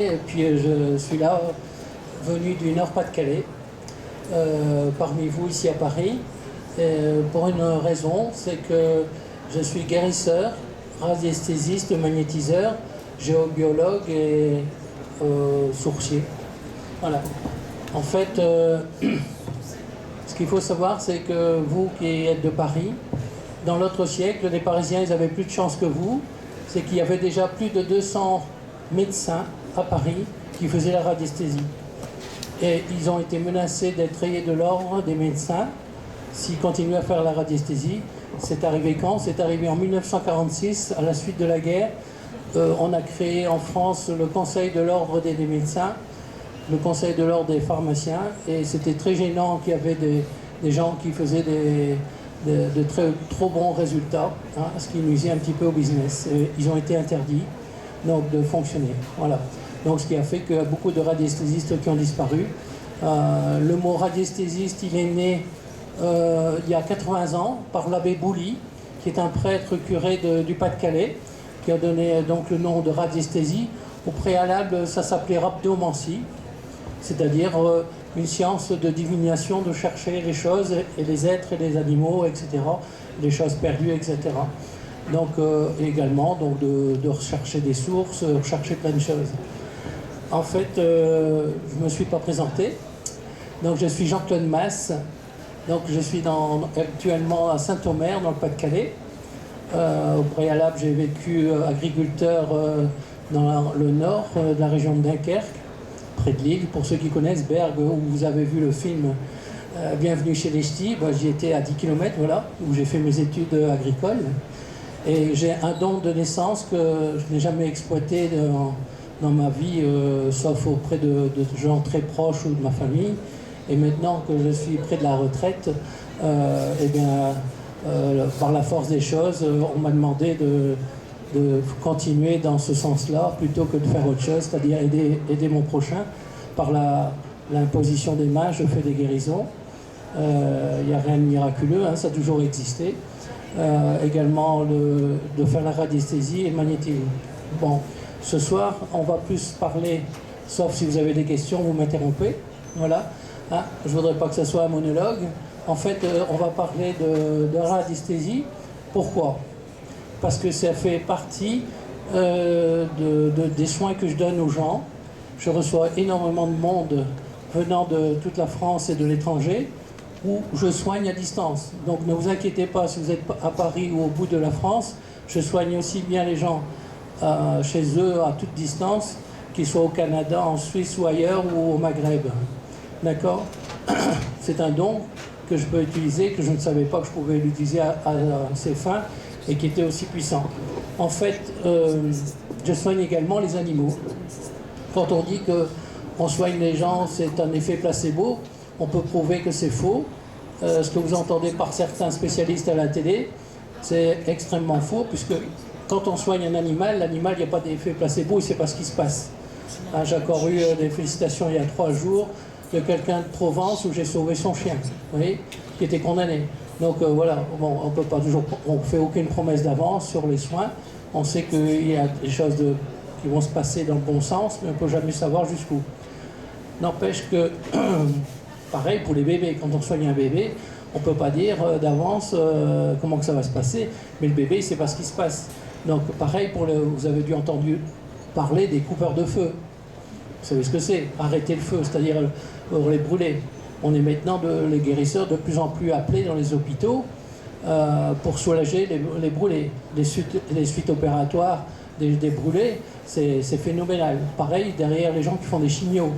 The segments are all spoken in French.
Et puis je suis là, venu du Nord-Pas-de-Calais, parmi vous ici à Paris, pour une raison, c'est que je suis guérisseur, radiesthésiste, magnétiseur, géobiologue et sourcier. Voilà. En fait, ce qu'il faut savoir, c'est que vous qui êtes de Paris, dans l'autre siècle, les Parisiens, ils avaient plus de chance que vous. C'est qu'il y avait déjà plus de 200 médecins à Paris qui faisaient la radiesthésie. Et ils ont été menacés d'être rayés de l'ordre des médecins s'ils continuaient à faire la radiesthésie. C'est arrivé quand? C'est arrivé en 1946, à la suite de la guerre. On a créé en France le Conseil de l'ordre des médecins, le Conseil de l'ordre des pharmaciens, et c'était très gênant qu'il y avait des gens qui faisaient de trop bons résultats, hein, ce qui nuisait un petit peu au business. Et ils ont été interdits donc, de fonctionner. Voilà. Donc, ce qui a fait qu'il y a beaucoup de radiesthésistes qui ont disparu. Le mot radiesthésiste, il est né il y a 80 ans par l'abbé Bouly, qui est un prêtre curé du Pas-de-Calais, qui a donné donc le nom de radiesthésie. Au préalable, ça s'appelait rhabdomancie, c'est-à-dire une science de divination, de chercher les choses et les êtres et les animaux, etc., les choses perdues, etc. Donc également donc de rechercher des sources, rechercher plein de choses. En fait, je ne me suis pas présenté. Donc je suis Jean-Claude Masse. Donc je suis actuellement à Saint-Omer, dans le Pas-de-Calais. Au préalable, j'ai vécu agriculteur dans le nord de la région de Dunkerque, près de Lille. Pour ceux qui connaissent Bergue, où vous avez vu le film Bienvenue chez les Ch'tis, j'y étais à 10 km, voilà, où j'ai fait mes études agricoles. Et j'ai un don de naissance que je n'ai jamais exploité dans ma vie, sauf auprès de gens très proches ou de ma famille. Et maintenant que je suis près de la retraite, par la force des choses, on m'a demandé de continuer dans ce sens-là plutôt que de faire autre chose, c'est-à-dire aider mon prochain. Par l'imposition des mains, je fais des guérisons. Il n'y a rien de miraculeux, hein, ça a toujours existé. Également de faire la radiesthésie et le magnétisme. Bon, ce soir, on va plus parler, sauf si vous avez des questions, vous m'interrompez. Voilà. Hein, je ne voudrais pas que ce soit un monologue. En fait, on va parler de radiesthésie. Pourquoi? Parce que ça fait partie des soins que je donne aux gens. Je reçois énormément de monde venant de toute la France et de l'étranger, où je soigne à distance. Donc ne vous inquiétez pas si vous êtes à Paris ou au bout de la France, je soigne aussi bien les gens chez eux à toute distance, qu'ils soient au Canada, en Suisse ou ailleurs, ou au Maghreb. D'accord? C'est un don que je peux utiliser, que je ne savais pas que je pouvais l'utiliser à ces fins, et qui était aussi puissant. En fait, je soigne également les animaux. Quand on dit qu'on soigne les gens, c'est un effet placebo, on peut prouver que c'est faux. Ce que vous entendez par certains spécialistes à la télé, c'est extrêmement faux, puisque quand on soigne un animal, l'animal, il n'y a pas d'effet placebo, il ne sait pas ce qui se passe. Hein, j'ai encore eu des félicitations il y a 3 jours de quelqu'un de Provence où j'ai sauvé son chien, vous voyez, qui était condamné. Donc voilà, bon, on peut pas toujours, on ne fait aucune promesse d'avance sur les soins. On sait qu'il y a des choses qui vont se passer dans le bon sens, mais on ne peut jamais savoir jusqu'où. N'empêche que, pareil pour les bébés, quand on soigne un bébé, on ne peut pas dire d'avance comment que ça va se passer, mais le bébé, il ne sait pas ce qui se passe. Donc pareil, vous avez dû entendre parler des coupeurs de feu. Vous savez ce que c'est? Arrêter le feu, c'est-à-dire les brûler. On est maintenant les guérisseurs de plus en plus appelés dans les hôpitaux pour soulager les brûlés. Les suites opératoires des brûlés, c'est phénoménal. Pareil, derrière les gens qui font des chimios.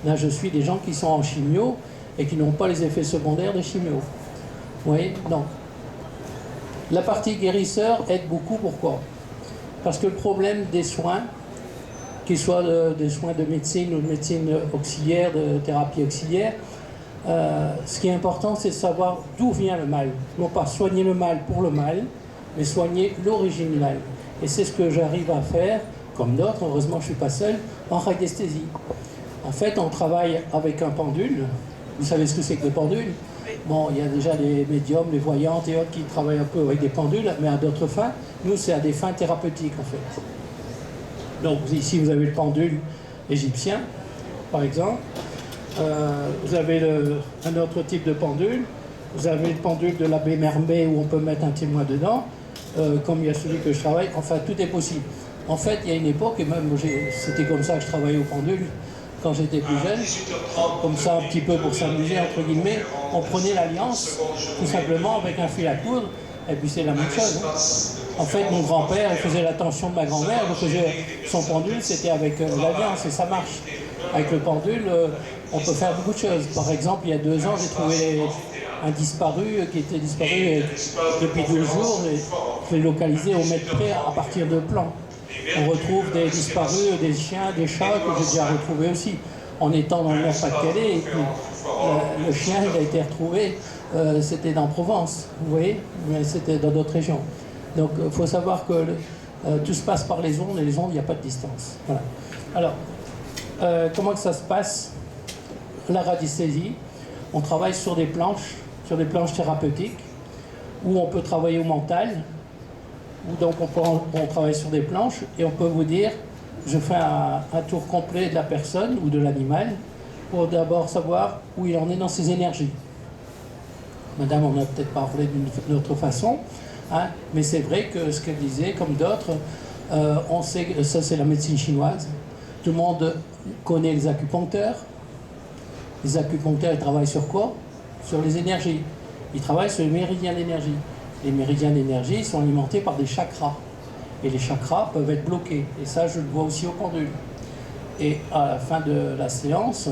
Là, je suis des gens qui sont en chimio et qui n'ont pas les effets secondaires des chimios. Vous voyez? Donc, la partie guérisseur aide beaucoup. Pourquoi? Parce que le problème des soins, qu'ils soient des soins de médecine ou de médecine auxiliaire, de thérapie auxiliaire, ce qui est important, c'est de savoir d'où vient le mal. Non pas soigner le mal pour le mal, mais soigner l'origine du mal. Et c'est ce que j'arrive à faire, comme d'autres, heureusement je ne suis pas seul, en radiesthésie. En fait, on travaille avec un pendule. Vous savez ce que c'est que le pendule? Bon, il y a déjà les médiums, les voyantes et autres qui travaillent un peu avec des pendules, mais à d'autres fins. Nous, c'est à des fins thérapeutiques, en fait. Donc ici, vous avez le pendule égyptien, par exemple. Vous avez un autre type de pendule. Vous avez le pendule de l'abbé Mermet où on peut mettre un témoin dedans, comme il y a celui que je travaille. Enfin, tout est possible. En fait, il y a une époque, et même c'était comme ça que je travaillais au pendule, quand j'étais plus jeune, comme ça un petit peu pour s'amuser, entre guillemets, on prenait l'alliance, tout simplement avec un fil à coudre, et puis c'est la même chose. Hein. En fait, mon grand-père, il faisait l'attention de ma grand-mère, donc son pendule, c'était avec l'alliance, et ça marche. Avec le pendule, on peut faire beaucoup de choses. Par exemple, il y a 2 ans, j'ai trouvé un disparu qui était disparu depuis 12 jours, et je l'ai localisé au mètre près à partir de plans. On retrouve des disparus, des chiens, des chats que j'ai déjà retrouvés aussi, en étant dans le Nord-Pas-de-Calais. Et puis le chien, il a été retrouvé, c'était dans Provence, vous voyez, mais c'était dans d'autres régions. Donc il faut savoir que tout se passe par les ondes, et les ondes, il n'y a pas de distance. Voilà. Alors, comment que ça se passe? La radiesthésie, on travaille sur des planches thérapeutiques, où on peut travailler au mental, où donc on travaille sur des planches, et on peut vous dire, je fais un tour complet de la personne ou de l'animal, pour d'abord savoir où il en est dans ses énergies. Madame, on n'a peut-être pas parlé d'une autre façon, hein, mais c'est vrai que ce qu'elle disait, comme d'autres, on sait que ça c'est la médecine chinoise. Tout le monde connaît les acupuncteurs. Les acupuncteurs, ils travaillent sur quoi? Sur les énergies. Ils travaillent sur les méridiens d'énergie. Les méridiens d'énergie sont alimentés par des chakras. Et les chakras peuvent être bloqués. Et ça, je le vois aussi au pendule. Et à la fin de la séance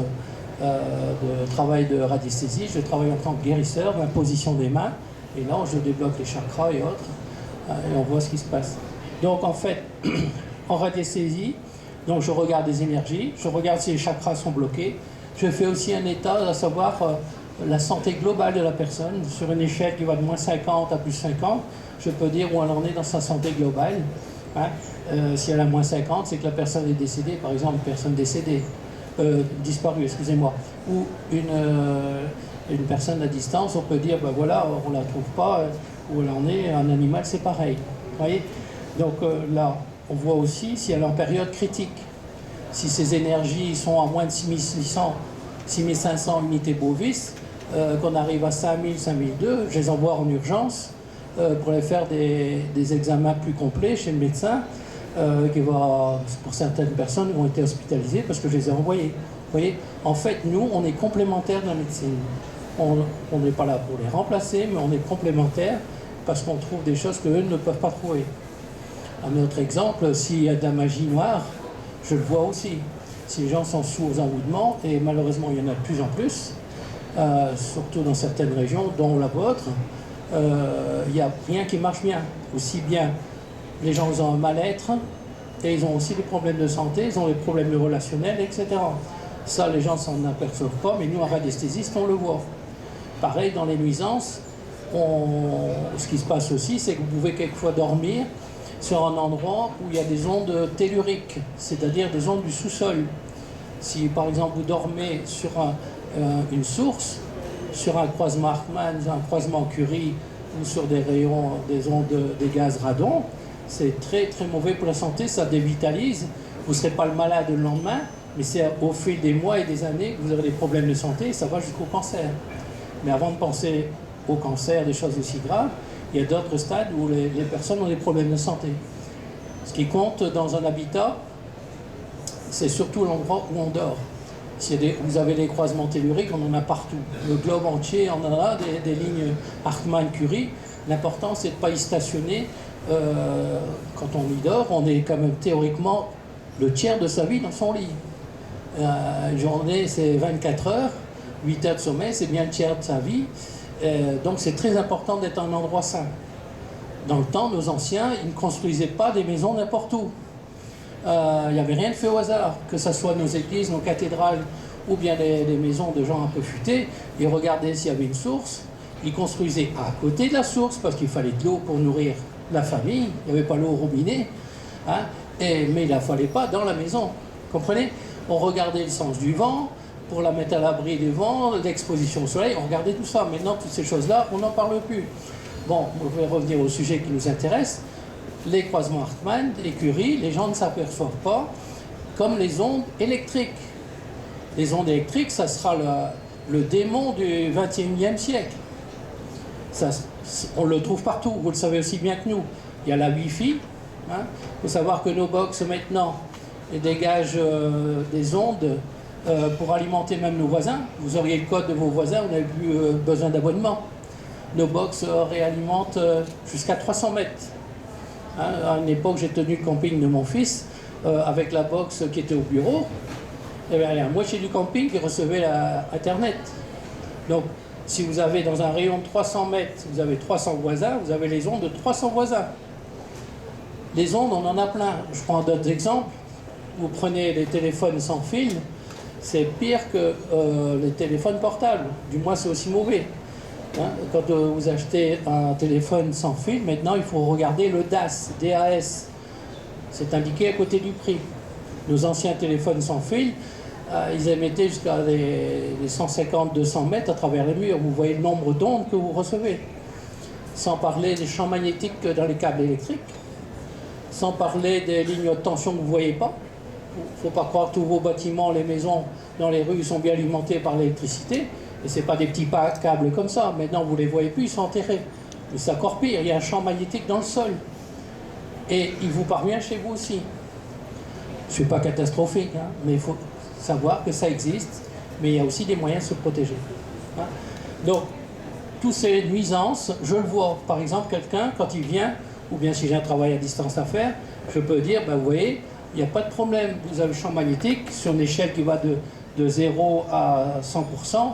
de travail de radiesthésie, je travaille en tant que guérisseur d'imposition des mains. Et là, je débloque les chakras et autres. Et on voit ce qui se passe. Donc, en fait, en radiesthésie, donc je regarde les énergies, je regarde si les chakras sont bloqués. Je fais aussi un état, à savoir la santé globale de la personne. Sur une échelle qui va de moins 50 à plus 50, je peux dire où elle en est dans sa santé globale. Hein. Si elle a moins 50, c'est que la personne est décédée, par exemple, une personne décédée, disparue, excusez-moi. Ou une personne à distance, on peut dire, ben voilà, on ne la trouve pas, où elle en est, un animal, c'est pareil. Vous voyez? Donc là, on voit aussi si elle est en période critique. Si ces énergies sont à moins de 6600, 6500 unités bovis, qu'on arrive à 5000, 5002, je les envoie en urgence pour les faire des examens plus complets chez le médecin, qui va, pour certaines personnes, vont être hospitalisées parce que je les ai envoyés. Vous voyez, en fait, nous, on est complémentaires de la médecine. On n'est pas là pour les remplacer, mais on est complémentaires parce qu'on trouve des choses qu'eux ne peuvent pas trouver. Un autre exemple, s'il y a de la magie noire, je le vois aussi. Si les gens sont sourds aux envoûtements, et malheureusement il y en a de plus en plus, surtout dans certaines régions, dont la vôtre, il n'y a rien qui marche bien. Aussi bien, les gens ont un mal-être, et ils ont aussi des problèmes de santé, ils ont des problèmes relationnels, etc. Ça, les gens s'en aperçoivent pas, mais nous, en radiesthésiste, on le voit. Pareil, dans les nuisances, ce qui se passe aussi, c'est que vous pouvez quelquefois dormir sur un endroit où il y a des ondes telluriques, c'est-à-dire des ondes du sous-sol. Si par exemple vous dormez sur une source, sur un croisement Hartmann, un croisement Curie, ou sur des rayons, des ondes, des gaz radon, c'est très très mauvais pour la santé, ça dévitalise. Vous ne serez pas le malade le lendemain, mais c'est au fil des mois et des années que vous aurez des problèmes de santé, et ça va jusqu'au cancer. Mais avant de penser au cancer, des choses aussi graves, il y a d'autres stades où les personnes ont des problèmes de santé. Ce qui compte dans un habitat, c'est surtout l'endroit où on dort. Vous avez des croisements telluriques, on en a partout. Le globe entier en a des lignes Hartmann-Curie. L'important, c'est de ne pas y stationner. Quand on y dort, on est quand même théoriquement le tiers de sa vie dans son lit. Une journée, c'est 24 heures. 8 heures de sommeil, c'est bien le tiers de sa vie. Donc c'est très important d'être en endroit sain. Dans le temps, nos anciens, ils ne construisaient pas des maisons n'importe où. Il n'y avait rien de fait au hasard, que ce soit nos églises, nos cathédrales, ou bien les maisons de gens un peu futés. Ils regardaient s'il y avait une source, ils construisaient à côté de la source, parce qu'il fallait de l'eau pour nourrir la famille, il n'y avait pas l'eau au robinet, hein, mais il ne la fallait pas dans la maison, comprenez? On regardait le sens du vent, pour la mettre à l'abri des vents, l'exposition au soleil, on regardait tout ça. Maintenant, toutes ces choses-là, on n'en parle plus. Bon, je vais revenir au sujet qui nous intéresse. Les croisements Hartmann, les Curie, les gens ne s'aperçoivent pas comme les ondes électriques. Les ondes électriques, ça sera le démon du XXIe siècle. Ça, on le trouve partout, vous le savez aussi bien que nous. Il y a la Wi-Fi. Il faut savoir que nos box maintenant dégagent des ondes pour alimenter même nos voisins. Vous auriez le code de vos voisins, vous n'avez plus besoin d'abonnement. Nos box réalimentent jusqu'à 300 mètres. À une époque, j'ai tenu le camping de mon fils avec la box qui était au bureau. Il y avait la moitié du camping qui recevait Internet. Donc, si vous avez dans un rayon de 300 mètres, vous avez 300 voisins, vous avez les ondes de 300 voisins. Les ondes, on en a plein. Je prends d'autres exemples. Vous prenez les téléphones sans fil, c'est pire que les téléphones portables. Du moins, c'est aussi mauvais. Quand vous achetez un téléphone sans fil, maintenant, il faut regarder le DAS, DAS. C'est indiqué à côté du prix. Nos anciens téléphones sans fil, ils émettaient jusqu'à les 150-200 mètres à travers les murs. Vous voyez le nombre d'ondes que vous recevez. Sans parler des champs magnétiques dans les câbles électriques. Sans parler des lignes de tension que vous ne voyez pas. Il ne faut pas croire que tous vos bâtiments, les maisons dans les rues sont bien alimentés par l'électricité. Et ce n'est pas des petits câbles comme ça. Maintenant, vous ne les voyez plus, ils sont enterrés. Mais c'est encore pire, il y a un champ magnétique dans le sol. Et il vous parvient chez vous aussi. Je ne suis pas catastrophique, mais il faut savoir que ça existe. Mais il y a aussi des moyens de se protéger. Donc, toutes ces nuisances, je le vois. Par exemple, quelqu'un, quand il vient, ou bien si j'ai un travail à distance à faire, je peux dire, ben, vous voyez, il n'y a pas de problème. Vous avez le champ magnétique sur une échelle qui va de 0 à 100%.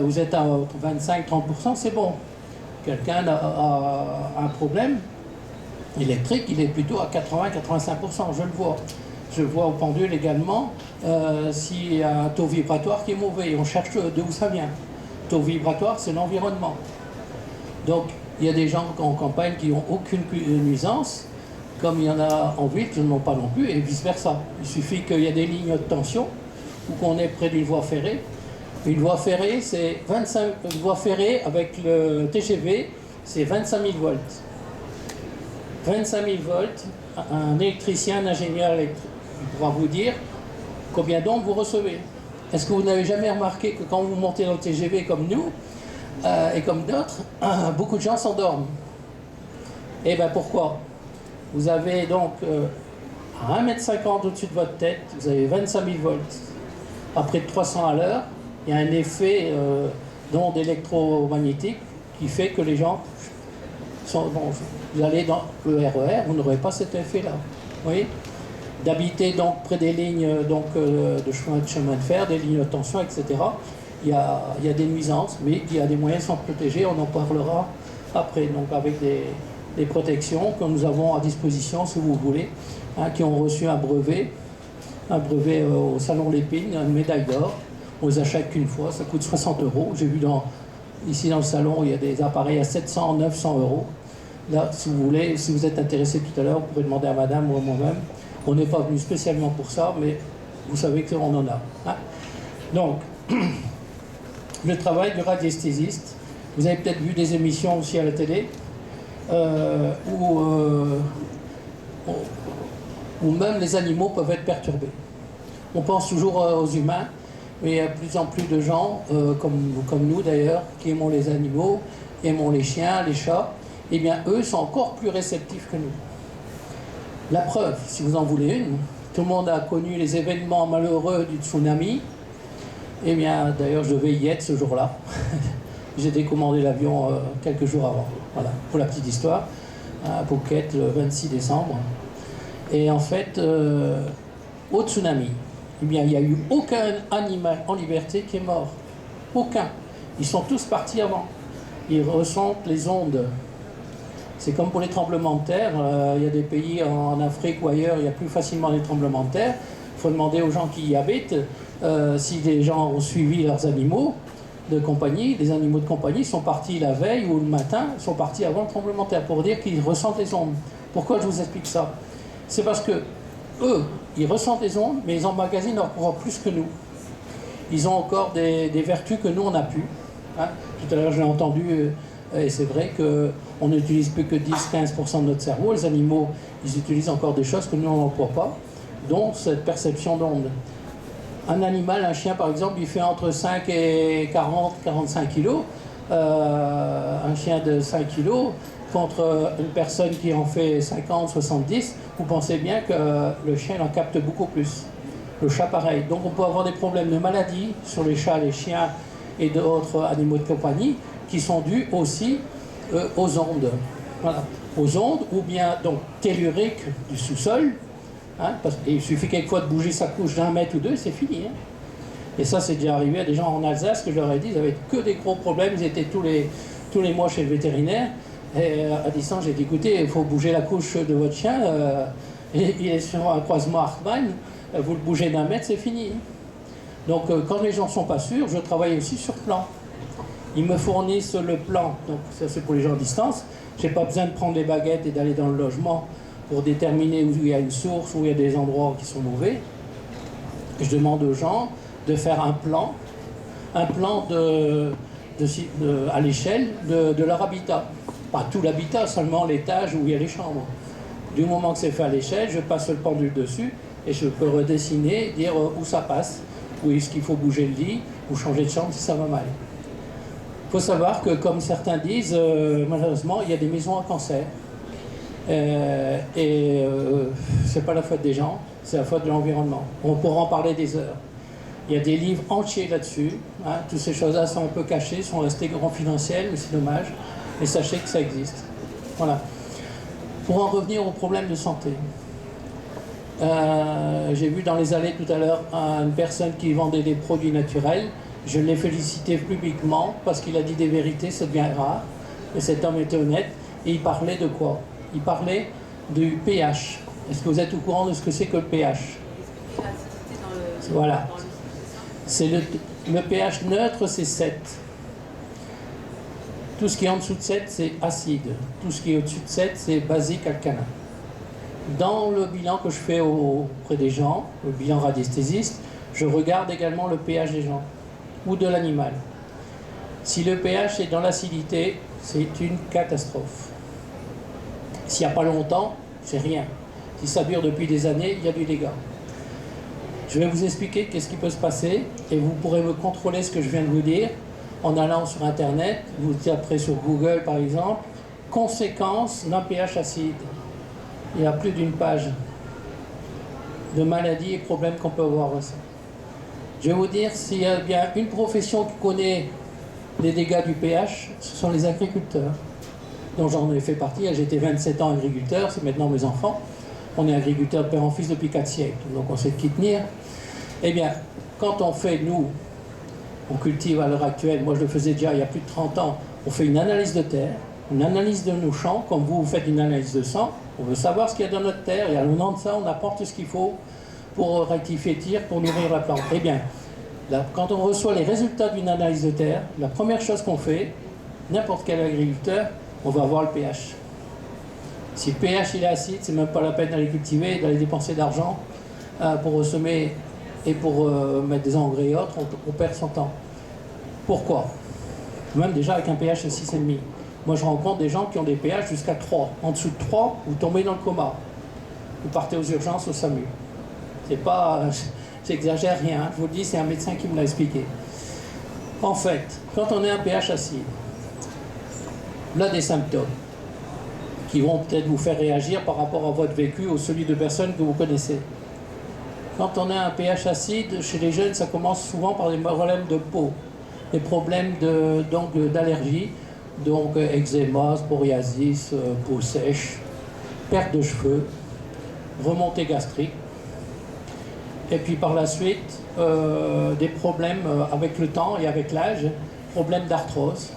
Vous êtes à 25-30%, c'est bon. Quelqu'un a un problème électrique, il est plutôt à 80-85%, je le vois. Je le vois au pendule également, s'il y a un taux vibratoire qui est mauvais, on cherche d'où ça vient. Taux vibratoire, c'est l'environnement. Donc, il y a des gens en campagne qui n'ont aucune nuisance, comme il y en a en ville qui n'en ont pas non plus, et vice-versa. Il suffit qu'il y ait des lignes de tension, ou qu'on est près d'une voie ferrée. Une voie ferrée, c'est 25, une voie ferrée avec le TGV, c'est 25 000 volts. 25 000 volts, un électricien, un ingénieur électrique, il pourra vous dire combien d'ondes vous recevez. Est-ce que vous n'avez jamais remarqué que quand vous montez dans le TGV comme nous, et comme d'autres, beaucoup de gens s'endorment? Et bien pourquoi? Vous avez donc à 1,50 m au-dessus de votre tête, vous avez 25 000 volts. À près de 300 à l'heure, il y a un effet d'onde électromagnétique qui fait que les gens sont... Bon, vous allez dans le RER, vous n'aurez pas cet effet-là. Vous voyez? D'habiter donc près des lignes de chemin de fer, des lignes de tension, etc. Il y a des nuisances, mais il y a des moyens de s'en protéger, on en parlera après. Donc avec des protections que nous avons à disposition, si vous voulez, qui ont reçu un brevet au Salon Lépine, une médaille d'or. On les achète qu'une fois, ça coûte 60 €. J'ai vu ici dans le salon, il y a des appareils à 700, 900 €. Là, si vous voulez, si vous êtes intéressé tout à l'heure, vous pouvez demander à madame ou à moi-même. On n'est pas venu spécialement pour ça, mais vous savez qu'on en a. Donc, le travail du radiesthésiste. Vous avez peut-être vu des émissions aussi à la télé, où même les animaux peuvent être perturbés. On pense toujours aux humains, mais il y a de plus en plus de gens, comme nous d'ailleurs, qui aimons les animaux, aimons les chiens, les chats. Eh bien, eux sont encore plus réceptifs que nous. La preuve, si vous en voulez une, tout le monde a connu les événements malheureux du tsunami. Eh bien, d'ailleurs, je devais y être ce jour-là. J'ai décommandé l'avion quelques jours avant. Voilà, pour la petite histoire. À Phuket, le 26 décembre. Et en fait, au tsunami, eh bien, il n'y a eu aucun animal en liberté qui est mort. Aucun. Ils sont tous partis avant. Ils ressentent les ondes. C'est comme pour les tremblements de terre. Il y a des pays en Afrique ou ailleurs, il y a plus facilement des tremblements de terre. Il faut demander aux gens qui y habitent si les gens ont suivi leurs animaux de compagnie. Les animaux de compagnie sont partis la veille ou le matin, sont partis avant le tremblement de terre pour dire qu'ils ressentent les ondes. Pourquoi je vous explique ça? C'est parce que eux, ils ressentent les ondes, mais ils emmagasinent encore plus que nous. Ils ont encore des vertus que nous, on n'a plus. Tout à l'heure, je l'ai entendu, et c'est vrai qu'on n'utilise plus que 10-15% de notre cerveau. Les animaux, ils utilisent encore des choses que nous, on n'emploie pas. dont cette perception d'onde. Un animal, un chien par exemple, il fait entre 5 et 40-45 kilos. Un chien de 5 kilos contre une personne qui en fait 50-70, vous pensez bien que le chien en capte beaucoup plus. Le chat pareil. Donc on peut avoir des problèmes de maladie sur les chats, les chiens et d'autres animaux de compagnie qui sont dus aussi aux ondes. Voilà. Aux ondes ou bien donc telluriques du sous-sol. Hein, parce qu'il suffit quelquefois de bouger sa couche d'1 mètre ou 2, c'est fini. Hein. Et ça, c'est déjà arrivé à des gens en Alsace que je leur ai dit, ils avaient que des gros problèmes, ils étaient tous les mois chez le vétérinaire. Et à distance, j'ai dit, écoutez, il faut bouger la couche de votre chien, il est sur un croisement Hartmann, vous le bougez d'1 mètre, c'est fini. Donc quand les gens ne sont pas sûrs, je travaille aussi sur plan. Ils me fournissent le plan, donc ça c'est pour les gens à distance. Je n'ai pas besoin de prendre les baguettes et d'aller dans le logement pour déterminer où il y a une source, où il y a des endroits qui sont mauvais. Je demande aux gens de faire un plan à l'échelle de leur habitat. Pas tout l'habitat, seulement l'étage où il y a les chambres. Du moment que c'est fait à l'échelle, je passe le pendule dessus et je peux redessiner, dire où ça passe, où est-ce qu'il faut bouger le lit, ou changer de chambre si ça va mal. Il faut savoir que, comme certains disent, malheureusement, il y a des maisons à cancer. C'est pas la faute des gens, c'est la faute de l'environnement. On pourra en parler des heures. Il y a des livres entiers là-dessus. Hein. Toutes ces choses-là sont un peu cachées, sont restées confidentielles, mais c'est dommage. Et sachez que ça existe. Voilà. Pour en revenir aux problèmes de santé. J'ai vu dans les allées tout à l'heure une personne qui vendait des produits naturels. Je l'ai félicité publiquement parce qu'il a dit des vérités, ça devient rare. Et cet homme était honnête. Et il parlait de quoi? Il parlait du pH. Est-ce que vous êtes au courant de ce que c'est que le pH? Voilà. C'est le pH neutre, c'est 7. Tout ce qui est en dessous de 7, c'est acide. Tout ce qui est au-dessus de 7, c'est basique alcalin. Dans le bilan que je fais auprès des gens, le bilan radiesthésiste, je regarde également le pH des gens ou de l'animal. Si le pH est dans l'acidité, c'est une catastrophe. S'il n'y a pas longtemps, c'est rien. Si ça dure depuis des années, il y a du dégât. Je vais vous expliquer qu'est-ce qui peut se passer et vous pourrez me contrôler ce que je viens de vous dire en allant sur Internet, vous taperez sur Google par exemple, conséquences d'un pH acide. Il y a plus d'une page de maladies et problèmes qu'on peut avoir aussi. Je vais vous dire, s'il y a bien une profession qui connaît les dégâts du pH, ce sont les agriculteurs. Donc j'en ai fait partie, j'ai été 27 ans agriculteur, c'est maintenant mes enfants. On est agriculteurs de père en fils depuis 4 siècles, donc on sait de qui tenir. Eh bien, quand on fait, nous, on cultive à l'heure actuelle, moi je le faisais déjà il y a plus de 30 ans, on fait une analyse de terre, une analyse de nos champs, comme vous faites une analyse de sang, on veut savoir ce qu'il y a dans notre terre, et à l'au-delà de ça, on apporte ce qu'il faut pour rectifier tir, pour nourrir la plante. Eh bien, là, quand on reçoit les résultats d'une analyse de terre, la première chose qu'on fait, n'importe quel agriculteur, on va voir le pH. Si le pH il est acide, c'est même pas la peine d'aller cultiver, d'aller dépenser d'argent pour semer et pour mettre des engrais et autres, on perd son temps. Pourquoi? Même déjà avec un pH de 6,5. Moi je rencontre des gens qui ont des pH jusqu'à 3. En dessous de 3, vous tombez dans le coma. Vous partez aux urgences au SAMU. C'est pas... j'exagère rien, hein. Je vous le dis, c'est un médecin qui me l'a expliqué. En fait, quand on a un pH acide, là des symptômes qui vont peut-être vous faire réagir par rapport à votre vécu ou celui de personnes que vous connaissez. Quand on a un pH acide, chez les jeunes, ça commence souvent par des problèmes de peau, des problèmes d'allergie, donc eczéma, psoriasis, peau sèche, perte de cheveux, remontée gastrique, et puis par la suite, des problèmes avec le temps et avec l'âge, problèmes d'arthrose,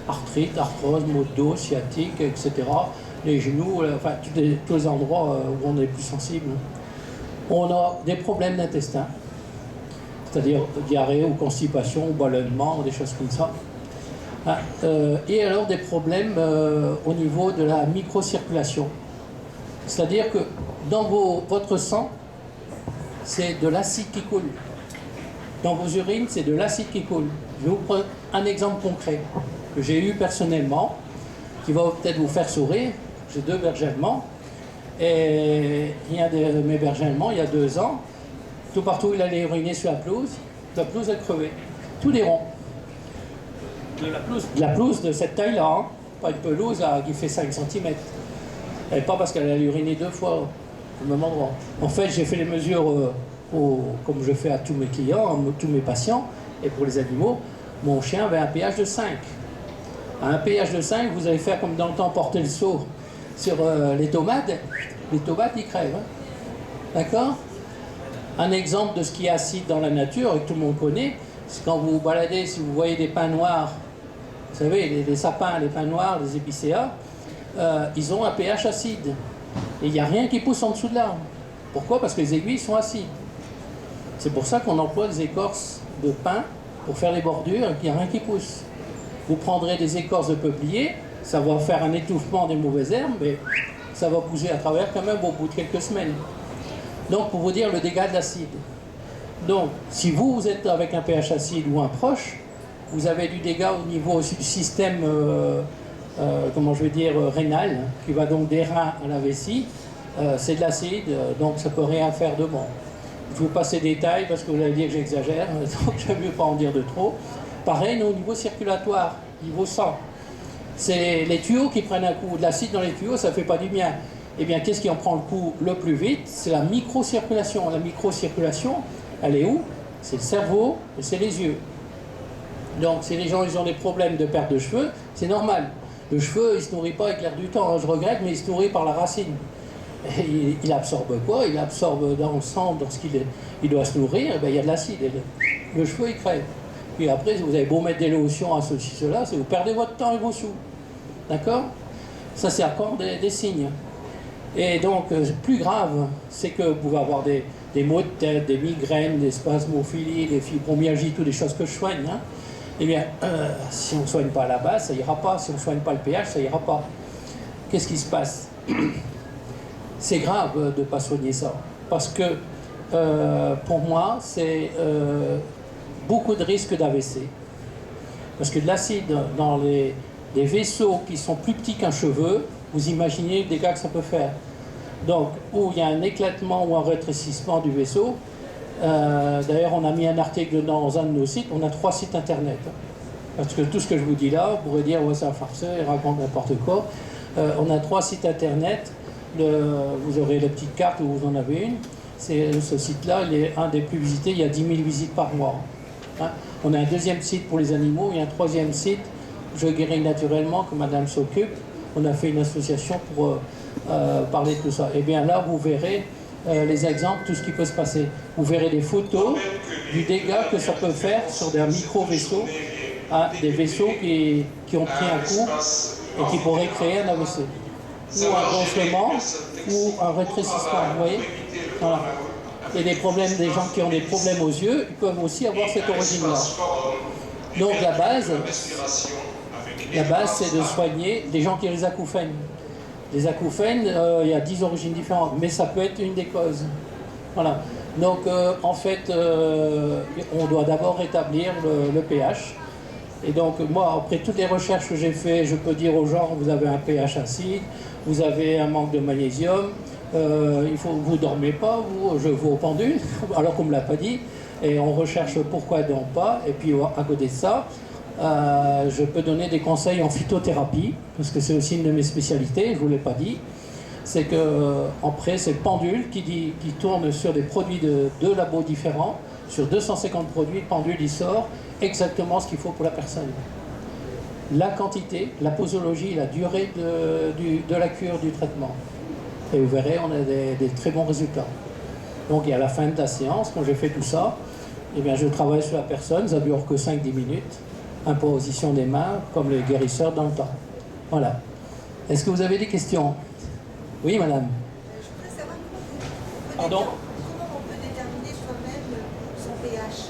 arthrite, arthrose, maux de dos, sciatique, etc. Les genoux, enfin tous les endroits où on est plus sensible. On a des problèmes d'intestin, c'est-à-dire diarrhée ou constipation ou ballonnement, des choses comme ça. Et alors des problèmes au niveau de la microcirculation. C'est-à-dire que dans votre sang, c'est de l'acide qui coule. Dans vos urines, c'est de l'acide qui coule. Je vais vous prendre un exemple concret que j'ai eu personnellement, qui va peut-être vous faire sourire. J'ai 2 bergers allemands. Et il y a de mes bergers allemands, il y a 2 ans, tout partout où il allait uriner sur la pelouse a crevé. Tous les ronds. De la pelouse de cette taille-là, hein. Pas une pelouse qui fait 5 cm. Et pas parce qu'elle allait uriner 2 fois au même endroit. En fait, j'ai fait les mesures comme je fais à tous mes clients, à tous mes patients, et pour les animaux, mon chien avait un pH de 5. À un pH de 5, vous allez faire comme dans le temps, porter le seau sur les tomates ils crèvent. Hein. D'accord? Un exemple de ce qui est acide dans la nature, et que tout le monde connaît, c'est quand vous vous baladez, si vous voyez des pins noirs, vous savez, les sapins, les pins noirs, les épicéas, ils ont un pH acide. Et il n'y a rien qui pousse en dessous de l'arbre. Pourquoi? Parce que les aiguilles sont acides. C'est pour ça qu'on emploie des écorces de pin pour faire les bordures et qu'il n'y a rien qui pousse. Vous prendrez des écorces de peuplier, ça va faire un étouffement des mauvaises herbes, mais ça va bouger à travers quand même au bout de quelques semaines. Donc, pour vous dire le dégât de l'acide. Donc, si vous êtes avec un pH acide ou un proche, vous avez du dégât au niveau du système, rénal, qui va donc des reins à la vessie. C'est de l'acide, donc ça peut rien faire de bon. Je vous passe les détails parce que vous allez dire que j'exagère, donc je ne veux pas en dire de trop. Pareil, au niveau circulatoire, niveau sang. C'est les tuyaux qui prennent un coup. De l'acide dans les tuyaux, ça ne fait pas du bien. Eh bien, qu'est-ce qui en prend le coup le plus vite? C'est la microcirculation. La microcirculation, elle est où? C'est le cerveau et c'est les yeux. Donc, si les gens ils ont des problèmes de perte de cheveux, c'est normal. Le cheveu, il ne se nourrit pas avec l'air du temps, hein, je regrette, mais il se nourrit par la racine. Et il absorbe quoi? Il absorbe dans le sang, dans ce qu'il doit se nourrir, et bien, il y a de l'acide. Le cheveu, il crève. Puis après, vous avez beau mettre des lotions à ceci, cela, vous perdez votre temps et vos sous. D'accord? Ça, c'est encore des signes. Et donc, plus grave, c'est que vous pouvez avoir des maux de tête, des migraines, des spasmophilies, des fibromyalgies, toutes les choses que je soigne. Hein. Eh bien, si on ne soigne pas à la base, ça ira pas. Si on ne soigne pas le pH, ça ira pas. Qu'est-ce qui se passe? C'est grave de ne pas soigner ça. Parce que, pour moi, c'est beaucoup de risques d'AVC. Parce que de l'acide dans des vaisseaux qui sont plus petits qu'un cheveu, vous imaginez le dégât que ça peut faire. Donc, où il y a un éclatement ou un rétrécissement du vaisseau. D'ailleurs, on a mis un article dans un de nos sites. On a 3 sites internet. Parce que tout ce que je vous dis là, vous pourrez dire, ouais, c'est un farceur, il raconte n'importe quoi. On a 3 sites internet. Vous aurez la petite carte où vous en avez une. Ce site-là, il est un des plus visités. Il y a 10 000 visites par mois. Hein. On a un 2e site pour les animaux et un 3e site, Je guéris naturellement, que madame s'occupe. On a fait une association pour parler de tout ça. Et bien là, vous verrez les exemples, tout ce qui peut se passer. Vous verrez des photos du dégât que ça peut faire sur des micro-vaisseaux, des vaisseaux qui ont pris un coup et qui pourraient créer un AVC. Ou un gonflement, ou un rétrécissement, vous voyez. Voilà. Et des problèmes, des gens qui ont des problèmes aux yeux, ils peuvent aussi avoir cette origine-là. Donc la base, c'est de soigner des gens qui ont les acouphènes. Les acouphènes, il y a 10 origines différentes, mais ça peut être une des causes. Voilà. Donc, en fait, on doit d'abord rétablir le pH. Et donc, moi, après toutes les recherches que j'ai faites, je peux dire aux gens, vous avez un pH acide, vous avez un manque de magnésium, vous ne dormez pas, je vous au pendule, alors qu'on ne me l'a pas dit. Et on recherche pourquoi donc pas. Et puis, à côté de ça, je peux donner des conseils en phytothérapie, parce que c'est aussi une de mes spécialités, je ne vous l'ai pas dit. C'est que, après, c'est le pendule qui tourne sur des produits de 2 labos différents. Sur 250 produits, le pendule, il sort exactement ce qu'il faut pour la personne. La quantité, la posologie, la durée de la cure, du traitement. Et vous verrez, on a des très bons résultats. Donc, à la fin de la séance, quand j'ai fait tout ça, eh bien, je travaille sur la personne, ça ne dure que 5-10 minutes. Imposition des mains, comme les guérisseurs dans le temps. Voilà. Est-ce que vous avez des questions? Oui, madame. Je voudrais savoir Pardon? comment on peut déterminer soi-même son pH.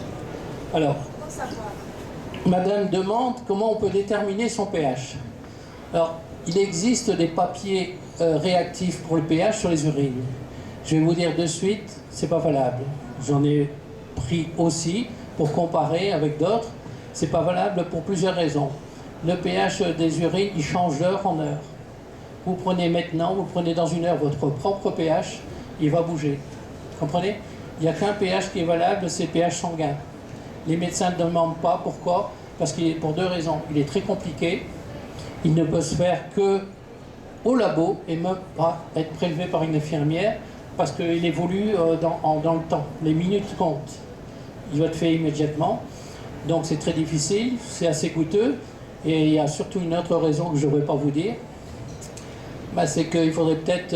Alors, Comment savoir? madame demande comment on peut déterminer son pH. Alors, il existe des papiers réactifs pour le pH sur les urines. Je vais vous dire de suite, c'est pas valable. J'en ai pris aussi pour comparer avec d'autres. C'est pas valable pour plusieurs raisons. Le pH des urines, il change d'heure en heure. vous prenez maintenant, vous prenez dans une heure votre propre pH, il va bouger. Comprenez? Il n'y a qu'un pH qui est valable, c'est le pH sanguin. Les médecins ne demandent pas. Pourquoi? Parce qu'il est pour deux raisons. Il est très compliqué, il ne peut se faire que au labo et même pas être prélevé par une infirmière parce qu'il évolue dans le temps. Les minutes comptent. Il va être fait immédiatement. Donc c'est très difficile, c'est assez coûteux. Et il y a surtout une autre raison que je ne vais pas vous dire. Ben, c'est qu'il faudrait peut-être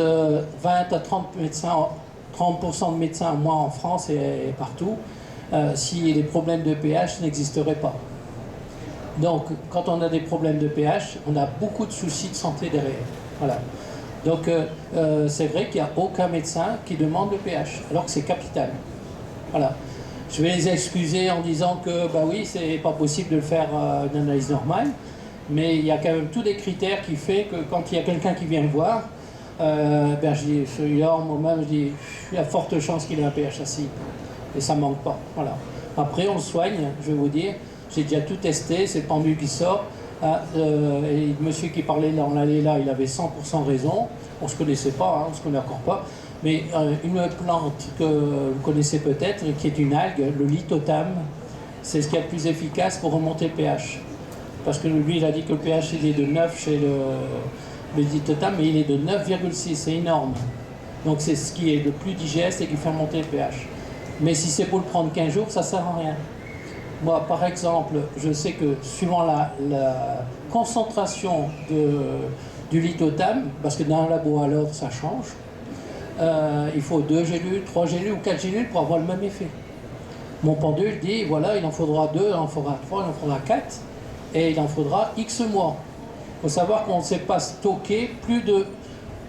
20 à 30 médecins, 30% de médecins moins en France et partout, si les problèmes de pH n'existeraient pas. Donc, quand on a des problèmes de pH, on a beaucoup de soucis de santé derrière. Voilà. Donc, c'est vrai qu'il n'y a aucun médecin qui demande le pH, alors que c'est capital. Voilà. Je vais les excuser en disant que, bah oui, c'est pas possible de le faire d'une analyse normale, mais il y a quand même tous des critères qui font que quand il y a quelqu'un qui vient me voir, ben je dis, celui-là, moi-même, je dis, il y a forte chance qu'il ait un pH acide. Et ça ne manque pas. Voilà. Après, on le soigne, je vais vous dire. J'ai déjà tout testé, c'est le pendule qui sort. Et le monsieur qui parlait là, on allait là, il avait 100% raison. On ne se connaissait pas, hein, on ne se connaît encore pas. Mais une plante que vous connaissez peut-être, qui est une algue, le lithotame, c'est ce qui est le plus efficace pour remonter le pH. Parce que lui, il a dit que le pH il est de 9 chez le lithotame, mais il est de 9,6, c'est énorme. Donc c'est ce qui est le plus digeste et qui fait remonter le pH. Mais si c'est pour le prendre 15 jours, ça ne sert à rien. Moi, par exemple, je sais que suivant la concentration du lithotame, parce que d'un labo à l'autre, ça change, il faut 2 gélules, 3 gélules ou 4 gélules pour avoir le même effet. Mon pendule dit, voilà, il en faudra 2, il en faudra 3, il en faudra 4, et il en faudra X mois. Il faut savoir qu'on ne sait pas stocker plus de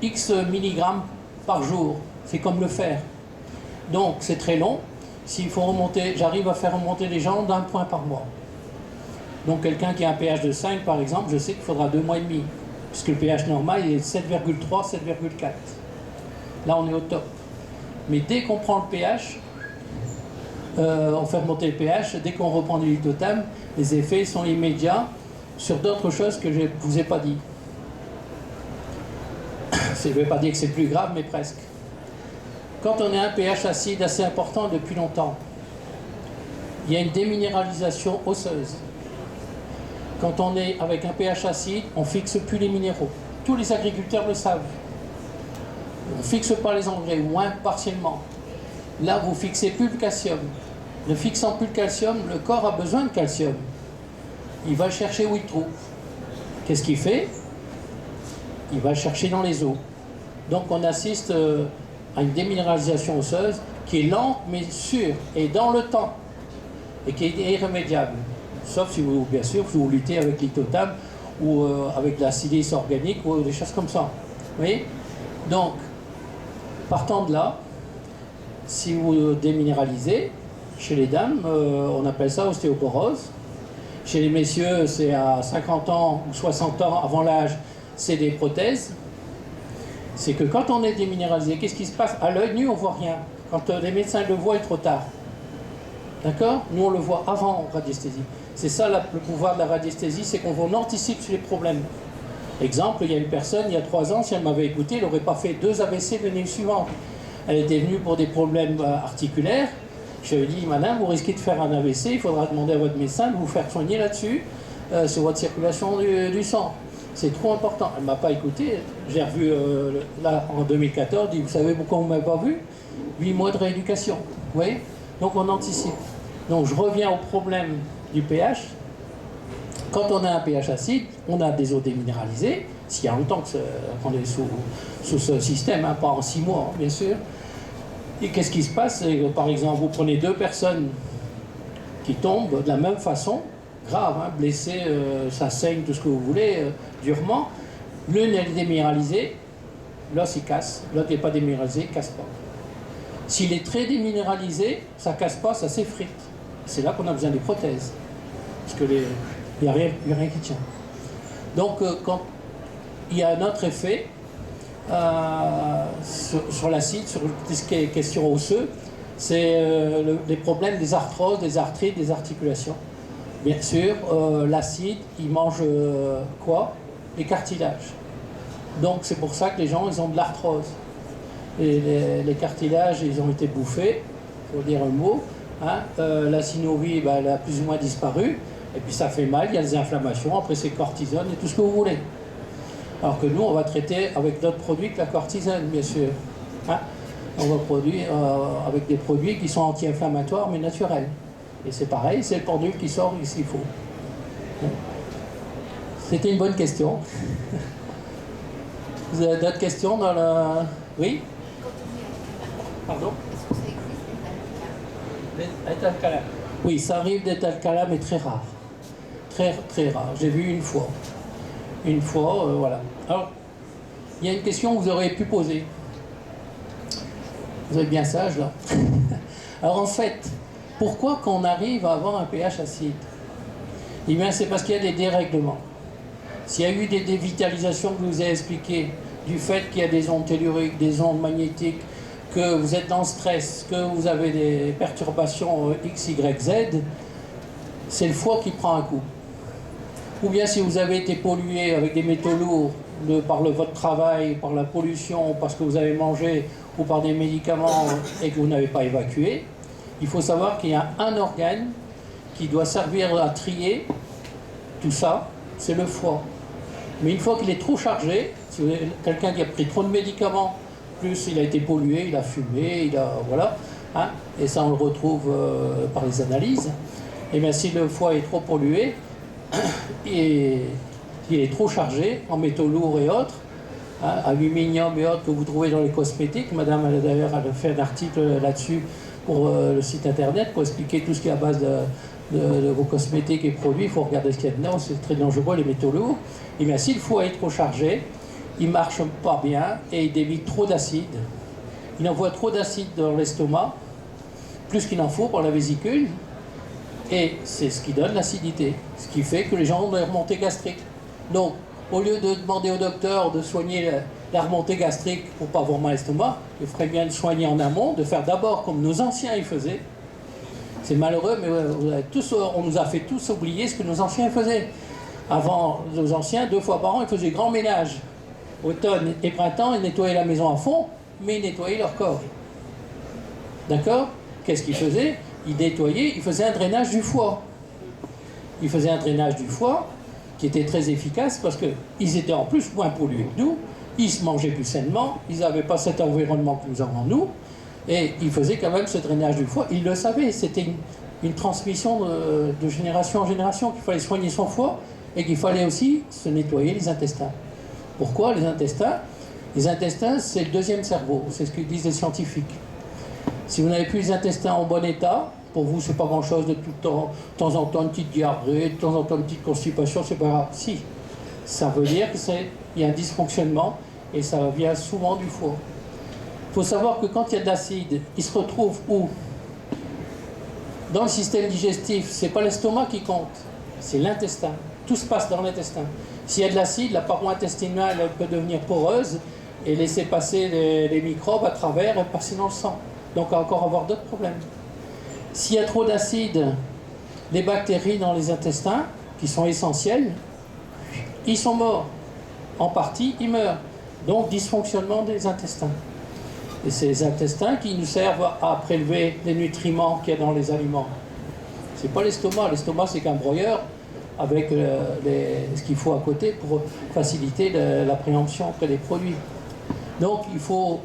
X milligrammes par jour. C'est comme le fer. Donc, c'est très long. S'il faut remonter, j'arrive à faire remonter les gens d'un point par mois. Donc, quelqu'un qui a un pH de 5, par exemple, je sais qu'il faudra 2 mois et demi. Puisque le pH normal, il est 7,3, 7,4. Là, on est au top. Mais dès qu'on prend le pH, on fait remonter le pH, dès qu'on reprend du lithotame, les effets sont immédiats sur d'autres choses que je ne vous ai pas dit. Je ne vais pas dire que c'est plus grave, mais presque. Quand on a un pH acide assez important depuis longtemps, il y a une déminéralisation osseuse. Quand on est avec un pH acide, on ne fixe plus les minéraux. Tous les agriculteurs le savent. On ne fixe pas les engrais, ou moins partiellement. Là, vous ne fixez plus le calcium. Ne fixant plus le calcium, le corps a besoin de calcium. Il va le chercher où il trouve. Qu'est-ce qu'il fait? Il va le chercher dans les os. Donc on assiste à une déminéralisation osseuse qui est lente mais sûre et dans le temps et qui est irrémédiable. Sauf si vous, bien sûr, vous luttez avec lithotame ou avec de la silice organique ou des choses comme ça. Vous voyez? Donc, partant de là, si vous déminéralisez, chez les dames, on appelle ça ostéoporose. Chez les messieurs, c'est à 50 ans ou 60 ans avant l'âge, c'est des prothèses. C'est que quand on est déminéralisé, qu'est-ce qui se passe? À l'œil nu, on ne voit rien. Quand les médecins le voient, il est trop tard. D'accord? Nous, on le voit avant en radiesthésie. C'est ça le pouvoir de la radiesthésie, c'est qu'on anticipe sur les problèmes. Exemple, il y a une personne, il y a 3 ans, si elle m'avait écouté, elle n'aurait pas fait 2 AVC l'année suivante. Elle était venue pour des problèmes articulaires. Je lui ai dit, madame, vous risquez de faire un AVC, il faudra demander à votre médecin de vous faire soigner là-dessus, sur votre circulation du sang. C'est trop important. Elle ne m'a pas écouté. J'ai revu là en 2014, je dis, vous savez pourquoi on ne m'a pas vu? 8 mois de rééducation. Vous voyez? Donc on anticipe. Donc je reviens au problème du pH. Quand on a un pH acide, on a des eaux déminéralisées. S'il y a longtemps qu'on est sous ce système, hein, pas en 6 mois, hein, bien sûr. Et qu'est-ce qui se passe? Par exemple, vous prenez 2 personnes qui tombent de la même façon, grave, hein, blessées, ça saigne, tout ce que vous voulez, durement. L'une, elle est déminéralisée, l'os, il casse. L'autre n'est pas déminéralisé, il ne casse pas. S'il est très déminéralisé, ça ne casse pas, ça s'effrite. C'est là qu'on a besoin des prothèses. Parce que il n'y a rien qui tient. Donc, quand il y a un autre effet sur l'acide, sur ce qui est question osseuse, c'est les problèmes des arthroses, des arthrites, des articulations. Bien sûr, l'acide, il mange quoi? Les cartilages. Donc c'est pour ça que les gens, ils ont de l'arthrose. Et les cartilages, ils ont été bouffés, pour dire un mot. Hein. La synovie, ben, elle a plus ou moins disparu. Et puis ça fait mal, il y a des inflammations, après c'est cortisone et tout ce que vous voulez. Alors que nous, on va traiter avec d'autres produits que la cortisone, bien sûr. Hein. On va produire avec des produits qui sont anti-inflammatoires, mais naturels. Et c'est pareil, c'est le pendule qui sort s'il faut. C'était une bonne question. Vous avez d'autres questions dans la... Oui? Pardon? Les alcalins. Oui, ça arrive d'être alcalin, mais très rare. Très, très rare. J'ai vu une fois. Une fois, voilà. Alors, il y a une question que vous auriez pu poser. Vous êtes bien sage, là. Alors, en fait, pourquoi qu'on arrive à avoir un pH acide? Eh bien, c'est parce qu'il y a des dérèglements. S'il y a eu des dévitalisations que je vous ai expliquées, du fait qu'il y a des ondes telluriques, des ondes magnétiques, que vous êtes dans le stress, que vous avez des perturbations X, Y, Z, c'est le foie qui prend un coup. Ou bien si vous avez été pollué avec des métaux lourds par votre travail, par la pollution, parce que vous avez mangé, ou par des médicaments et que vous n'avez pas évacué, il faut savoir qu'il y a un organe qui doit servir à trier tout ça, c'est le foie. Mais une fois qu'il est trop chargé, si vous avez quelqu'un qui a pris trop de médicaments, plus il a été pollué, il a fumé, il a... voilà, hein, et ça on le retrouve par les analyses, et bien si le foie est trop pollué, et il est trop chargé en métaux lourds et autres, hein, aluminium et autres que vous trouvez dans les cosmétiques, madame elle a d'ailleurs fait un article là-dessus pour le site internet pour expliquer tout ce qui est à base de vos cosmétiques et produits, il faut regarder ce qu'il y a dedans, c'est très dangereux les métaux lourds, et bien si le foie est trop chargé, il ne marche pas bien et il débite trop d'acide. Il envoie trop d'acide dans l'estomac, plus qu'il en faut pour la vésicule, et c'est ce qui donne l'acidité, ce qui fait que les gens ont des remontées gastriques. Donc, au lieu de demander au docteur de soigner la remontée gastrique pour ne pas avoir mal à l'estomac, il ferait bien de soigner en amont, de faire d'abord comme nos anciens y faisaient. C'est malheureux, mais on nous a fait tous oublier ce que nos anciens faisaient. Avant, nos anciens, 2 fois par an, ils faisaient grand ménage. Automne et printemps, ils nettoyaient la maison à fond, mais ils nettoyaient leur corps. D'accord? Qu'est-ce qu'ils faisaient? Ils nettoyaient, ils faisaient un drainage du foie. Ils faisaient un drainage du foie qui était très efficace parce qu'ils étaient en plus moins pollués que nous, ils se mangeaient plus sainement, ils n'avaient pas cet environnement que nous avons nous, et ils faisaient quand même ce drainage du foie. Ils le savaient, c'était une transmission de génération en génération, qu'il fallait soigner son foie et qu'il fallait aussi se nettoyer les intestins. Pourquoi les intestins? Les intestins, c'est le deuxième cerveau, c'est ce que disent les scientifiques. Si vous n'avez plus les intestins en bon état, pour vous, c'est pas grand-chose de tout le temps, de temps en temps une petite diarrhée, de temps en temps une petite constipation, c'est pas grave. Si, ça veut dire qu'il y a un dysfonctionnement et ça vient souvent du foie. Il faut savoir que quand il y a de l'acide, il se retrouve où? Dans le système digestif, c'est pas l'estomac qui compte, c'est l'intestin. Tout se passe dans l'intestin. S'il y a de l'acide, la paroi intestinale elle peut devenir poreuse et laisser passer les microbes à travers et passer dans le sang. Donc encore avoir d'autres problèmes. S'il y a trop d'acide, les bactéries dans les intestins, qui sont essentielles, ils sont morts. En partie, ils meurent. Donc dysfonctionnement des intestins. Et c'est les intestins qui nous servent à prélever les nutriments qu'il y a dans les aliments. C'est pas l'estomac. L'estomac, c'est qu'un broyeur avec ce qu'il faut à côté pour faciliter la préemption des produits. Donc il faut,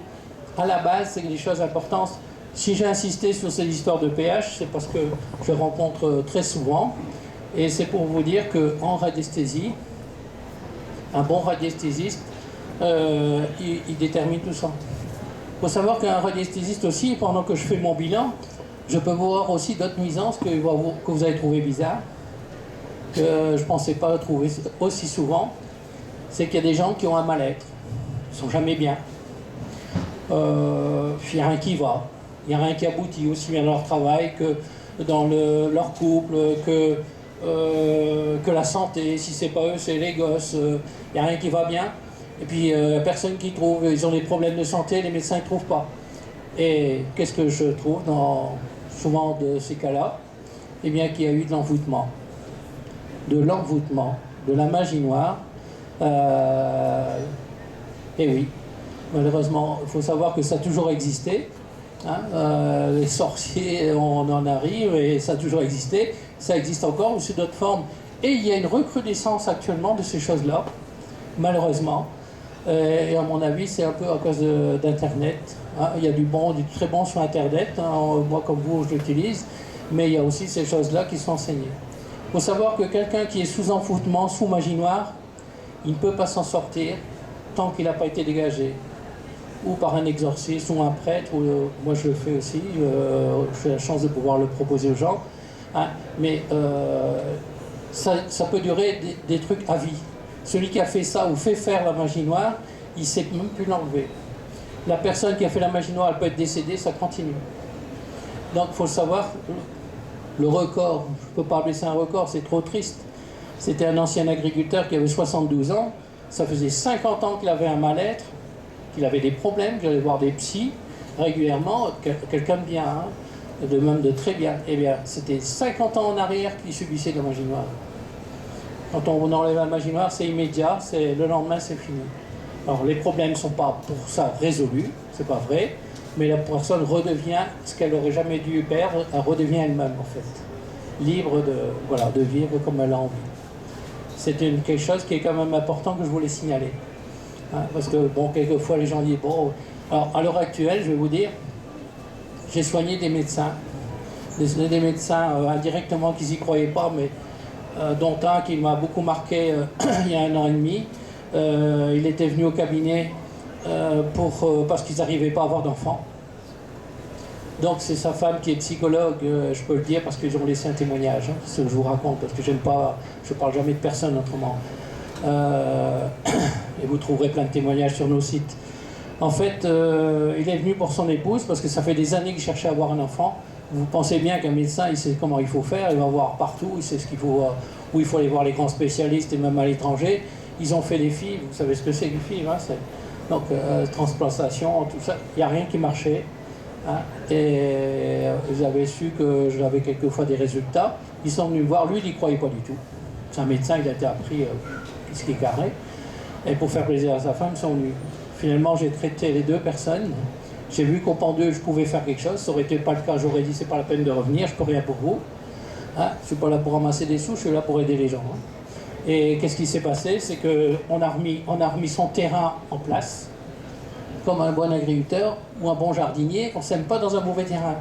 à la base, c'est des choses importantes. Si j'ai insisté sur ces histoires de pH, c'est parce que je rencontre très souvent, et c'est pour vous dire qu'en radiesthésie, un bon radiesthésiste, il détermine tout ça. Il faut savoir qu'un radiesthésiste aussi, pendant que je fais mon bilan, je peux voir aussi d'autres nuisances que vous allez trouver bizarres, que je ne pensais pas trouver aussi souvent. C'est qu'il y a des gens qui ont un mal-être, ils ne sont jamais bien. Il n'y a rien qui va. Il n'y a rien qui aboutit aussi bien dans leur travail que dans leur couple, que la santé. Si c'est pas eux, c'est les gosses. Il n'y a rien qui va bien. Et puis, personne qui trouve. Ils ont des problèmes de santé, les médecins ne trouvent pas. Et qu'est-ce que je trouve souvent de ces cas-là? Eh bien, qu'il y a eu de l'envoûtement. De l'envoûtement, de la magie noire. Et oui, malheureusement, il faut savoir que ça a toujours existé. Hein, les sorciers, on en arrive et ça a toujours existé. Ça existe encore, mais sous d'autres formes. Et il y a une recrudescence actuellement de ces choses-là, malheureusement. Et à mon avis, c'est un peu à cause d'Internet. Hein. Il y a du bon, du très bon sur Internet. Hein. Moi, comme vous, je l'utilise. Mais il y a aussi ces choses-là qui sont enseignées. Il faut savoir que quelqu'un qui est sous enfoutement, sous magie noire, il ne peut pas s'en sortir tant qu'il n'a pas été dégagé. Ou par un exorciste, ou un prêtre, ou, moi je le fais aussi, j'ai la chance de pouvoir le proposer aux gens. Hein. Mais ça peut durer des trucs à vie. Celui qui a fait ça ou fait faire la magie noire, il ne sait même plus l'enlever. La personne qui a fait la magie noire, elle peut être décédée, ça continue. Donc il faut le savoir, le record, je ne peux pas appeler ça un record, c'est trop triste. C'était un ancien agriculteur qui avait 72 ans, ça faisait 50 ans qu'il avait un mal-être, qu'il avait des problèmes, qu'il allait voir des psys régulièrement, quelqu'un de bien, hein, de même de très bien. Eh bien, c'était 50 ans en arrière qu'il subissait de la magie noire. Quand on enlève la magie noire, c'est immédiat, le lendemain, c'est fini. Alors, les problèmes ne sont pas pour ça résolus, c'est pas vrai, mais la personne redevient ce qu'elle n'aurait jamais dû perdre, elle redevient elle-même, en fait. Libre de vivre comme elle a envie. C'est quelque chose qui est quand même important que je voulais signaler. Hein, parce que, bon, quelquefois, les gens disent, bon... Alors, à l'heure actuelle, je vais vous dire, j'ai soigné des médecins. Des médecins indirectement qui n'y croyaient pas, mais... dont un qui m'a beaucoup marqué il y a 1 an et demi. Il était venu au cabinet parce qu'ils n'arrivaient pas à avoir d'enfants. Donc c'est sa femme qui est psychologue, je peux le dire parce qu'ils ont laissé un témoignage, hein, ce que je vous raconte, parce que j'aime pas, je ne parle jamais de personne autrement. Et vous trouverez plein de témoignages sur nos sites. En fait, il est venu pour son épouse parce que ça fait des années qu'il cherchait à avoir un enfant. Vous pensez bien qu'un médecin, il sait comment il faut faire, il va voir partout, il sait ce qu'il faut, où il faut aller voir les grands spécialistes et même à l'étranger. Ils ont fait des FIV, vous savez ce que c'est une FIV, hein, donc transplantation, tout ça, il n'y a rien qui marchait. Hein, et j'avais su que j'avais quelquefois des résultats. Ils sont venus me voir, lui il n'y croyait pas du tout. C'est un médecin, il a été appris ce qui est carré. Et pour faire plaisir à sa femme, ils sont venus. Finalement, j'ai traité les 2 personnes. J'ai vu qu'au pendu, je pouvais faire quelque chose. Ça aurait été pas le cas, j'aurais dit c'est pas la peine de revenir, je peux rien pour vous. Hein, je suis pas là pour ramasser des sous, je suis là pour aider les gens. Hein. Et qu'est-ce qui s'est passé? C'est qu'on a remis son terrain en place, comme un bon agriculteur ou un bon jardinier. On ne sème pas dans un mauvais terrain.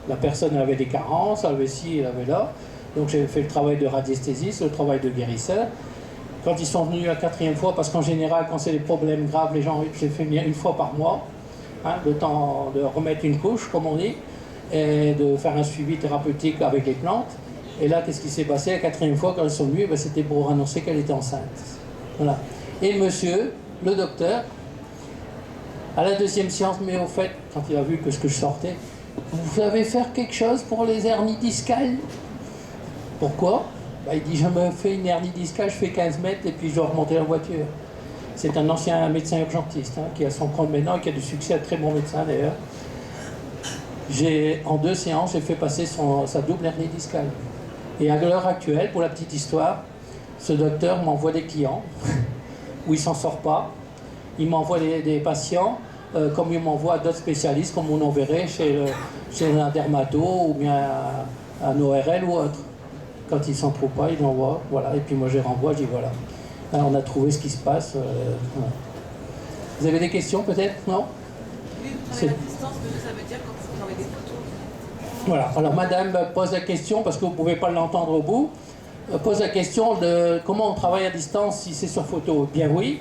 La personne avait des carences, elle avait ci, elle avait là. Donc j'ai fait le travail de radiesthésiste, le travail de guérisseur. Quand ils sont venus la 4e fois, parce qu'en général, quand c'est des problèmes graves, les gens, j'ai fait bien 1 fois par mois. Hein, le temps de remettre une couche, comme on dit, et de faire un suivi thérapeutique avec les plantes. Et là, qu'est-ce qui s'est passé la 4e fois quand ils sont venus? Ben, c'était pour annoncer qu'elle était enceinte. Voilà. Et le monsieur, le docteur, à la 2e séance, mais au fait, quand il a vu que ce que je sortais, vous savez faire quelque chose pour les hernies discales? Pourquoi? Ben, il dit, je me fais une hernie discale, je fais 15 mètres et puis je dois remonter la voiture. C'est un ancien médecin urgentiste hein, qui a son compte maintenant et qui a du succès, un très bon médecin d'ailleurs. En 2 séances, j'ai fait passer sa double hernie discale. Et à l'heure actuelle, pour la petite histoire, ce docteur m'envoie des clients où il ne s'en sort pas. Il m'envoie des patients comme il m'envoie d'autres spécialistes, comme on en verrait chez un dermato ou bien un ORL ou autre. Quand il ne s'en trouve pas, il l'envoie. Voilà. Et puis moi, je les renvoie, je dis voilà. Alors, on a trouvé ce qui se passe. Voilà. Vous avez des questions peut-être? Non? Oui, à distance, mais ça veut dire quand vous travaillez des photos. Voilà. Alors madame pose la question, parce que vous ne pouvez pas l'entendre au bout, pose la question de comment on travaille à distance si c'est sur photo. Bien oui,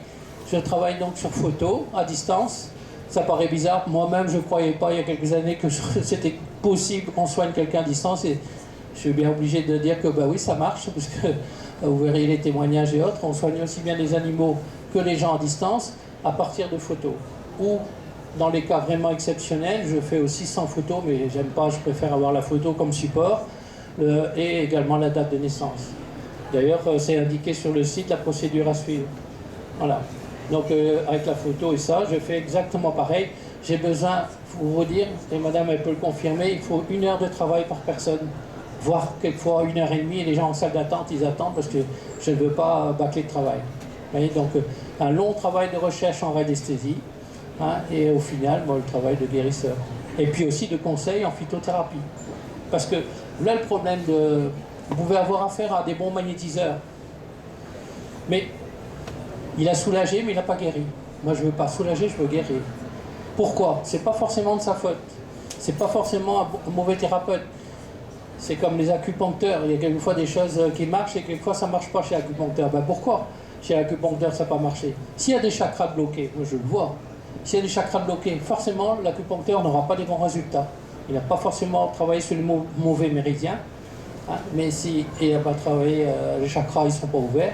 je travaille donc sur photo, à distance. Ça paraît bizarre. Moi-même, je ne croyais pas il y a quelques années que c'était possible qu'on soigne quelqu'un à distance. Et je suis bien obligé de dire que bah oui, ça marche, parce que vous verrez les témoignages et autres, on soigne aussi bien les animaux que les gens à distance à partir de photos. Ou, dans les cas vraiment exceptionnels, je fais aussi sans photo, mais j'aime pas, je préfère avoir la photo comme support, et également la date de naissance. D'ailleurs, c'est indiqué sur le site la procédure à suivre. Voilà. Donc, avec la photo et ça, je fais exactement pareil. J'ai besoin, pour vous dire, et madame elle peut le confirmer, il faut 1 heure de travail par personne. Voire quelquefois 1 heure et demie, et les gens en salle d'attente, ils attendent parce que je ne veux pas bâcler de travail. voyez, donc un long travail de recherche en radiesthésie, hein, et au final, bon, le travail de guérisseur. Et puis aussi de conseil en phytothérapie. Parce que là, le problème de... Vous pouvez avoir affaire à des bons magnétiseurs. Mais il a soulagé, mais il n'a pas guéri. Moi, je ne veux pas soulager, je veux guérir. Pourquoi? C'est pas forcément de sa faute. C'est pas forcément un mauvais thérapeute. C'est comme les acupuncteurs. Il y a quelquefois des choses qui marchent et quelquefois ça ne marche pas chez l'acupuncteur. Ben pourquoi chez l'acupuncteur ça n'a pas marché? S'il y a des chakras bloqués, moi je le vois. S'il y a des chakras bloqués, forcément l'acupuncteur n'aura pas des bons résultats. Il n'a pas forcément travaillé sur les mauvais méridiens. Hein, mais si il n'a pas travaillé, les chakras ne sont pas ouverts,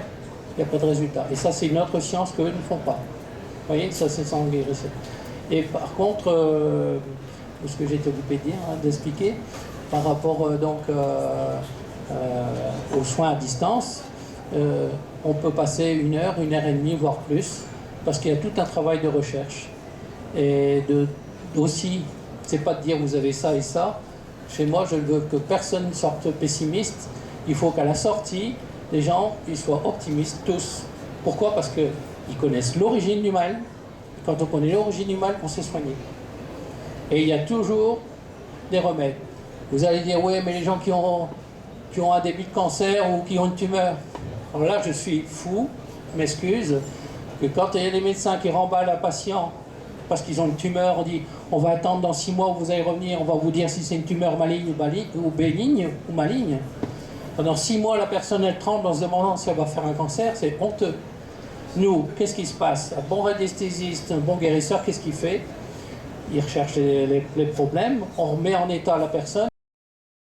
il n'y a pas de résultat. Et ça, c'est une autre science qu'eux ne font pas. Vous voyez, ça, c'est sans guérisseur. Et par contre, ce que j'ai été occupé de dire, hein, d'expliquer, par rapport aux soins à distance, on peut passer 1 heure, 1 heure et demie, voire plus, parce qu'il y a tout un travail de recherche. Et aussi, c'est pas de dire vous avez ça et ça. Chez moi, je ne veux que personne ne sorte pessimiste. Il faut qu'à la sortie, les gens ils soient optimistes, tous. Pourquoi? Parce qu'ils connaissent l'origine du mal. Quand on connaît l'origine du mal, on sait soigner. Et il y a toujours des remèdes. Vous allez dire, oui, mais les gens qui ont un début de cancer ou qui ont une tumeur. Alors là, je suis fou, je m'excuse, que quand il y a des médecins qui remballent un patient parce qu'ils ont une tumeur, on dit, on va attendre dans 6 mois, vous allez revenir, on va vous dire si c'est une tumeur maligne ou bénigne ou maligne. Pendant 6 mois, la personne, elle tremble en se demandant si elle va faire un cancer, c'est honteux. Nous, qu'est-ce qui se passe? Un bon radiesthésiste, un bon guérisseur, qu'est-ce qu'il fait? Il recherche les problèmes, on remet en état la personne,